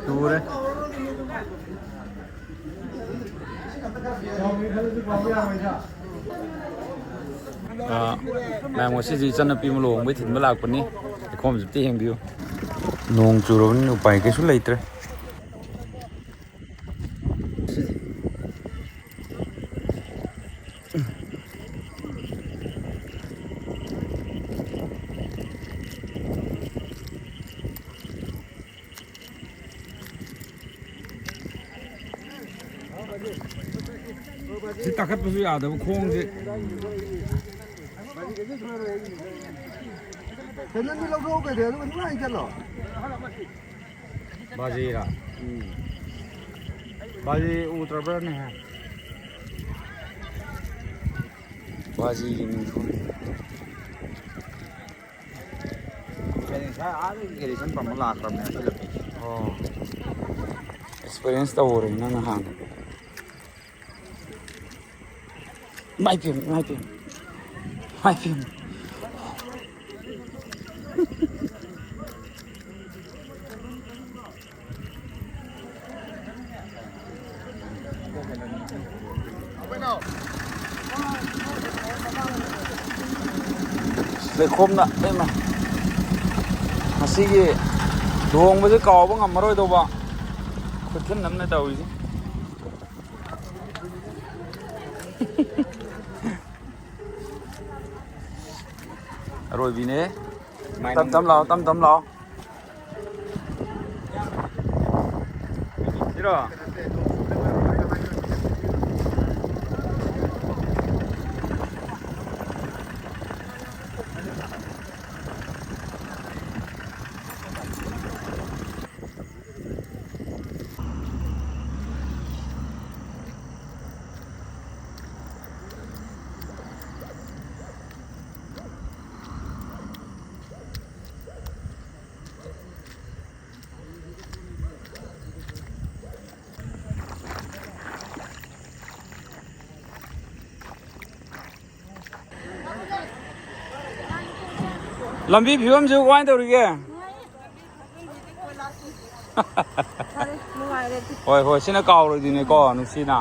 ꯇꯨꯔꯦ ꯃꯌꯥꯝ ꯉꯁꯤꯗꯤ ꯏꯆꯟꯅꯨꯄꯤ ꯑꯃ ꯂꯨꯍꯣꯡꯕꯩ ꯊꯤꯟꯕ ꯂꯥꯛꯄꯅꯤ ꯂꯩꯈꯣꯝꯁꯨ ꯑꯝꯇ ꯌꯦꯡꯕꯤꯌꯨ ꯅꯣꯡ ꯆꯨꯔꯕꯅꯤꯅ ꯎꯄꯥꯏ ꯀꯩꯁꯨ ꯂꯩꯇ꯭ꯔꯦ ꯁꯤ ꯇꯥꯈꯠꯄꯁꯨ ꯌꯥꯗꯕ ꯈꯣꯡꯁꯦ ꯕꯥꯖꯤꯔꯥ ꯕꯥꯖꯤ ꯎꯗ꯭ꯔꯕ꯭ꯔꯅꯦ ꯕꯥꯖꯤꯒꯤ ꯃꯤꯡꯊꯣꯟ ꯑꯦꯛꯁꯄꯤꯔꯤꯌꯦꯟꯁ ꯇꯧꯔꯦ ꯅꯪ ꯅꯍꯥꯟ ꯃꯥꯏ ꯄꯦꯝꯃ ꯂꯩꯈꯣꯝꯅ ꯏꯃ ꯉꯁꯤꯒꯤ ꯂꯨꯍꯣꯡꯕꯁꯦ ꯀꯥꯎꯕ ꯉꯝꯃꯔꯣꯏꯗꯧꯕ ꯈꯨꯊꯤꯟ ꯑꯃꯅ ꯇꯧꯔꯤꯁꯦ ꯑꯔꯣꯏꯕꯤꯅꯦ ꯇꯝ ꯇꯝ ꯂꯥꯛꯑꯣ ꯁꯤꯔꯣ ꯂꯝꯕꯤ ꯐꯤꯕꯝꯁꯤ ꯀꯃꯥꯏꯅ ꯇꯧꯔꯤꯒꯦ ꯍꯣꯏ ꯁꯤꯅ ꯀꯥꯎꯔꯣꯏꯗꯣꯏꯅꯦꯀꯣ ꯅꯨꯡꯁꯤꯅ